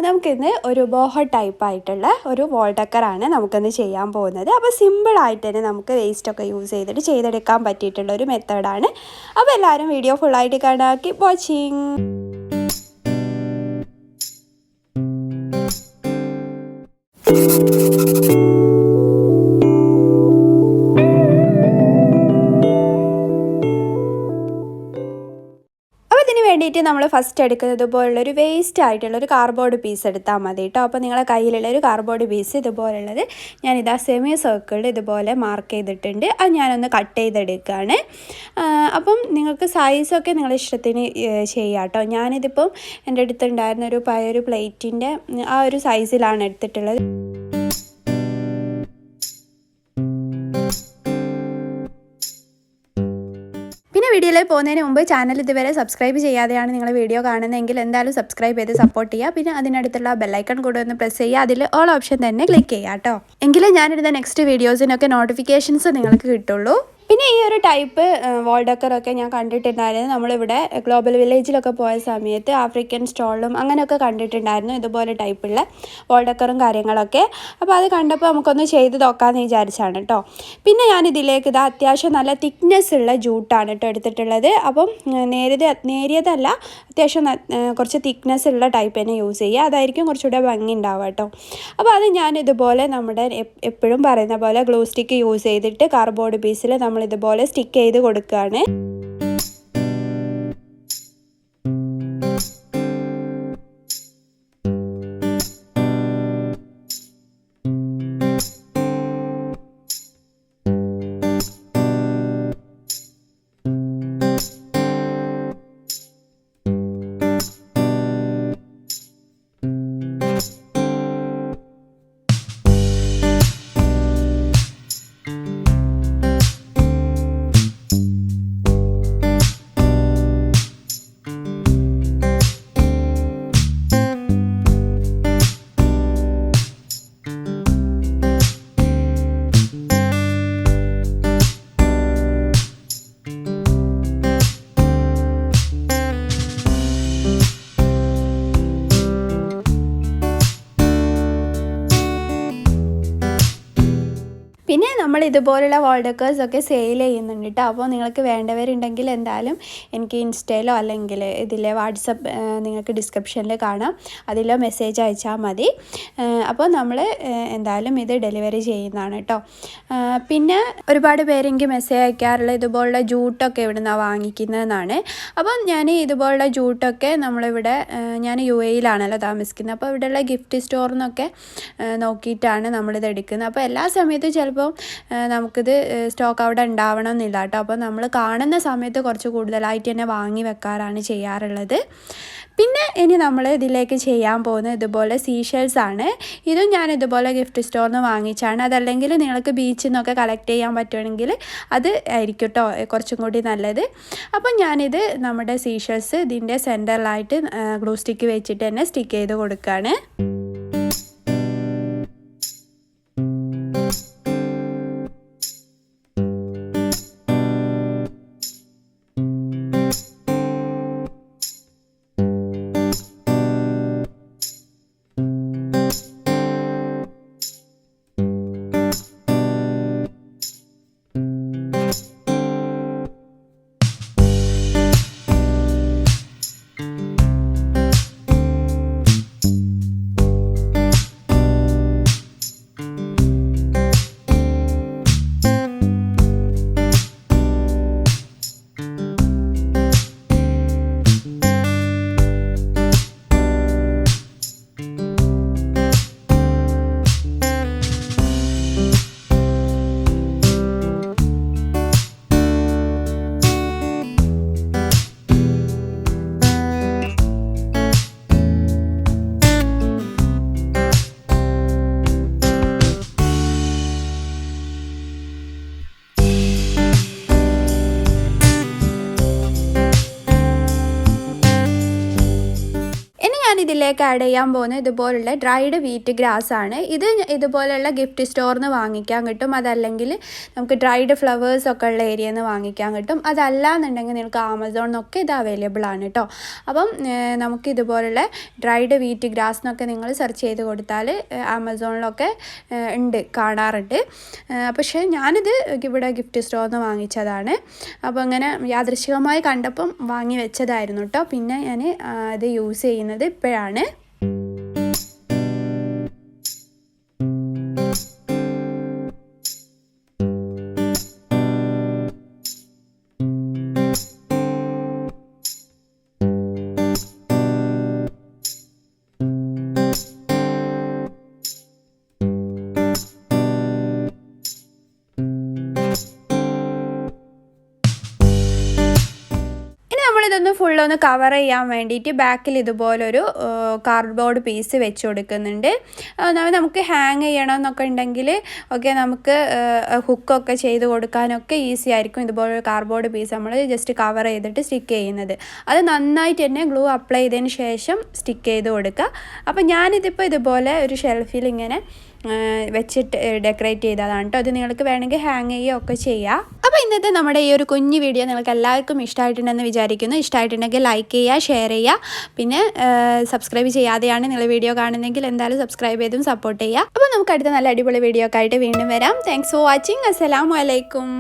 നമുക്കിന്ന് ഒരു boho type ആയിട്ടുള്ള ഒരു വോൾ ഡെക്കറാണ് നമുക്കിന്ന് ചെയ്യാൻ പോകുന്നത്. അപ്പോൾ സിമ്പിളായിട്ട് തന്നെ നമുക്ക് വേസ്റ്റൊക്കെ യൂസ് ചെയ്തിട്ട് ചെയ്തെടുക്കാൻ പറ്റിയിട്ടുള്ള ഒരു മെത്തേഡാണ്. അപ്പോൾ എല്ലാവരും വീഡിയോ ഫുള്ളായിട്ട് കാണാം. Keep watching. വേണ്ടിയിട്ട് നമ്മൾ ഫസ്റ്റ് എടുക്കുന്നത് ഇതുപോലുള്ളൊരു വേസ്റ്റ് ആയിട്ടുള്ളൊരു കാർഡ്ബോർഡ് പീസ് എടുത്താൽ മതി കേട്ടോ. അപ്പോൾ നിങ്ങളുടെ കയ്യിലുള്ള ഒരു കാർഡ്ബോർഡ് പീസ് ഇതുപോലുള്ളത് ഞാനിതാ സെമി സർക്കിളിൽ ഇതുപോലെ മാർക്ക് ചെയ്തിട്ടുണ്ട്. അത് ഞാനൊന്ന് കട്ട് ചെയ്തെടുക്കുകയാണ്. അപ്പം നിങ്ങൾക്ക് സൈസൊക്കെ നിങ്ങളുടെ ഇഷ്ടത്തിന് ചെയ്യാം കേട്ടോ. ഞാനിതിപ്പം എൻ്റെ അടുത്തുണ്ടായിരുന്ന ഒരു പഴയൊരു പ്ലേറ്റിൻ്റെ ആ ഒരു സൈസിലാണ് എടുത്തിട്ടുള്ളത്. വീഡിയോയിൽ പോകുന്നതിന് മുമ്പ് ചാനൽ ഇതുവരെ സബ്സ്ക്രൈബ് ചെയ്യാതെയാണ് നിങ്ങൾ വീഡിയോ കാണുന്നതെങ്കിൽ എന്തായാലും സബ്സ്ക്രൈബ് ചെയ്ത് സപ്പോർട്ട് ചെയ്യുക. പിന്നെ അതിനടുത്തുള്ള ബെല്ലൈക്കൺ കൂടെ ഒന്ന് പ്രസ് ചെയ്യുക. അതിൽ ഓൾ ഓപ്ഷൻ തന്നെ ക്ലിക്ക് ചെയ്യുക കേട്ടോ. എങ്കിലേ ഞാനിടുന്ന നെക്സ്റ്റ് വീഡിയോസിനൊക്കെ നോട്ടിഫിക്കേഷൻസ് നിങ്ങൾക്ക് കിട്ടുള്ളൂ. പിന്നെ ഈ ഒരു ടൈപ്പ് വോൾ ഡെക്കറൊക്കെ ഞാൻ കണ്ടിട്ടുണ്ടായിരുന്നു. നമ്മളിവിടെ ഗ്ലോബൽ വില്ലേജിലൊക്കെ പോയ സമയത്ത് ആഫ്രിക്കൻ സ്റ്റോളിലും അങ്ങനെയൊക്കെ കണ്ടിട്ടുണ്ടായിരുന്നു ഇതുപോലെ ടൈപ്പുള്ള വോൾ ഡെക്കറും കാര്യങ്ങളൊക്കെ. അപ്പോൾ അത് കണ്ടപ്പോൾ നമുക്കൊന്ന് ചെയ്ത് നോക്കാമെന്ന് വിചാരിച്ചാണ് കേട്ടോ. പിന്നെ ഞാനിതിലേക്ക് ഇത് അത്യാവശ്യം നല്ല തിക്നെസ് ഉള്ള ജൂട്ടാണ് കേട്ടോ എടുത്തിട്ടുള്ളത്. അപ്പം നേരിയതല്ല, അത്യാവശ്യം കുറച്ച് തിക്നെസ് ഉള്ള ടൈപ്പ് തന്നെ യൂസ് ചെയ്യുക. അതായിരിക്കും കുറച്ചുകൂടെ ഭംഗി ഉണ്ടാവുക കേട്ടോ. അപ്പോൾ അത് ഞാനിതുപോലെ നമ്മുടെ എപ്പോഴും പറയുന്ന പോലെ ഗ്ലൂ സ്റ്റിക്ക് യൂസ് ചെയ്തിട്ട് കാർഡ്ബോർഡ് പീസിൽ നമ്മളിതുപോലെ സ്റ്റിക്ക് ചെയ്ത് കൊടുക്കുകയാണ്. പിന്നെ നമ്മൾ ഇതുപോലുള്ള വോൾ ഡെക്കേഴ്സൊക്കെ സെയിൽ ചെയ്യുന്നുണ്ട് കേട്ടോ. അപ്പോൾ നിങ്ങൾക്ക് വേണ്ടവരുണ്ടെങ്കിൽ എന്തായാലും എനിക്ക് ഇൻസ്റ്റയിലോ അല്ലെങ്കിൽ ഇതിലെ വാട്സപ്പ് നിങ്ങൾക്ക് ഡിസ്ക്രിപ്ഷനിൽ കാണാം, അതിലോ മെസ്സേജ് അയച്ചാൽ മതി. അപ്പോൾ നമ്മൾ എന്തായാലും ഇത് ഡെലിവറി ചെയ്യുന്നതാണ് കേട്ടോ. പിന്നെ ഒരുപാട് പേര് എനിക്ക് മെസ്സേജ് അയക്കാറുള്ള ഇതുപോലുള്ള ജൂട്ടൊക്കെ ഇവിടെ നിന്നാണ് വാങ്ങിക്കുന്നതെന്നാണ്. അപ്പം ഞാൻ ഇതുപോലുള്ള ജൂട്ടൊക്കെ നമ്മളിവിടെ ഞാൻ UAE-യിലാണല്ലോ താമസിക്കുന്നത്. അപ്പോൾ ഇവിടെയുള്ള ഗിഫ്റ്റ് സ്റ്റോറിൽ നിന്നൊക്കെ നോക്കിയിട്ടാണ് നമ്മളിത് എടുക്കുന്നത്. അപ്പോൾ എല്ലാ സമയത്തും ചിലപ്പോൾ നമുക്കിത് സ്റ്റോക്ക് അവിടെ ഉണ്ടാവണമെന്നില്ല കേട്ടോ. അപ്പോൾ നമ്മൾ കാണുന്ന സമയത്ത് കുറച്ച് കൂടുതലായിട്ട് തന്നെ വാങ്ങി വെക്കാറാണ് ചെയ്യാറുള്ളത്. പിന്നെ ഇനി നമ്മൾ ഇതിലേക്ക് ചെയ്യാൻ പോകുന്നത് ഇതുപോലെ സീഷെൽസ് ആണ്. ഇതും ഞാൻ ഇതുപോലെ ഗിഫ്റ്റ് സ്റ്റോറിൽ നിന്ന് വാങ്ങിച്ചാണ്. അതല്ലെങ്കിൽ നിങ്ങൾക്ക് ബീച്ചിൽ നിന്നൊക്കെ കളക്ട് ചെയ്യാൻ പറ്റുമെങ്കിൽ അത് ആയിരിക്കും കേട്ടോ കുറച്ചും കൂടി നല്ലത്. അപ്പം ഞാനിത് നമ്മുടെ സീഷെൽസ് ഇതിൻ്റെ സെൻറ്ററിലായിട്ട് ഗ്ലൂ സ്റ്റിക്ക് വെച്ചിട്ട് തന്നെ സ്റ്റിക്ക് ചെയ്ത് കൊടുക്കുകയാണ്. ഇതിലേക്ക് ആഡ് ചെയ്യാൻ പോകുന്നത് ഇതുപോലുള്ള ഡ്രൈഡ് വീറ്റ് ഗ്രാസ് ആണ്. ഇത് ഇതുപോലുള്ള ഗിഫ്റ്റ് സ്റ്റോറിൽ നിന്ന് വാങ്ങിക്കാൻ കിട്ടും. അതല്ലെങ്കിൽ നമുക്ക് ഡ്രൈഡ് ഫ്ലവേഴ്സ് ഒക്കെ ഉള്ള ഏരിയയിൽ നിന്ന് വാങ്ങിക്കാൻ കിട്ടും. അതല്ല എന്നുണ്ടെങ്കിൽ നിങ്ങൾക്ക് ആമസോണിനൊക്കെ ഇത് അവൈലബിൾ ആണ് കേട്ടോ. അപ്പം നമുക്ക് ഇതുപോലുള്ള ഡ്രൈഡ് വീറ്റ് ഗ്രാസ് എന്നൊക്കെ നിങ്ങൾ സെർച്ച് ചെയ്ത് കൊടുത്താൽ ആമസോണിലൊക്കെ ഉണ്ട്, കാണാറുണ്ട്. പക്ഷേ ഞാനിത് ഇവിടെ ഗിഫ്റ്റ് സ്റ്റോറിൽ നിന്ന് വാങ്ങിച്ചതാണ്. അപ്പോൾ അങ്ങനെ യാദൃശ്ചികമായി കണ്ടപ്പം വാങ്ങി വെച്ചതായിരുന്നു കേട്ടോ. പിന്നെ ഞാൻ ഇത് യൂസ് ചെയ്യുന്നത് ഇപ്പോഴാണ്. ഇതൊന്ന് ഫുള്ളൊന്ന് കവർ ചെയ്യാൻ വേണ്ടിയിട്ട് ബാക്കിൽ ഇതുപോലൊരു കാർഡ്ബോർഡ് പീസ് വെച്ച് കൊടുക്കുന്നുണ്ട്. നമുക്ക് ഹാങ് ചെയ്യണമെന്നൊക്കെ ഉണ്ടെങ്കിൽ ഒക്കെ നമുക്ക് ഹുക്കൊക്കെ ചെയ്ത് കൊടുക്കാനൊക്കെ ഈസി ആയിരിക്കും. ഇതുപോലൊരു കാർഡ്ബോർഡ് പീസ് നമ്മൾ ജസ്റ്റ് കവർ ചെയ്തിട്ട് സ്റ്റിക്ക് ചെയ്യുന്നത്. അത് നന്നായിട്ട് തന്നെ ഗ്ലൂ അപ്ലൈ ചെയ്തതിന് ശേഷം സ്റ്റിക്ക് ചെയ്ത് കൊടുക്കുക. അപ്പോൾ ഞാനിതിപ്പോൾ ഇതുപോലെ ഒരു ഷെൽഫിൽ ഇങ്ങനെ വെച്ചിട്ട് ഡെക്കറേറ്റ് ചെയ്തതാണ് കേട്ടോ. അത് നിങ്ങൾക്ക് വേണമെങ്കിൽ ഹാങ് ചെയ്യുകയൊക്കെ ചെയ്യാം. അപ്പോൾ ഇന്നത്തെ നമ്മുടെ ഈ ഒരു കുഞ്ഞു വീഡിയോ നിങ്ങൾക്ക് എല്ലാവർക്കും ഇഷ്ടമായിട്ടുണ്ടെന്ന് വിചാരിക്കുന്നു. ഇഷ്ടമായിട്ടുണ്ടെങ്കിൽ ലൈക്ക് ചെയ്യുക, ഷെയർ ചെയ്യുക. പിന്നെ സബ്സ്ക്രൈബ് ചെയ്യാതെയാണ് നിങ്ങൾ വീഡിയോ കാണുന്നതെങ്കിൽ എന്തായാലും സബ്സ്ക്രൈബ് ചെയ്തും സപ്പോർട്ട് ചെയ്യുക. അപ്പോൾ നമുക്ക് അടുത്ത നല്ല അടിപൊളി വീഡിയോ ഒക്കെ ആയിട്ട് വീണ്ടും വരാം. Thanks for watching. അസ്സലാമു അലൈക്കും.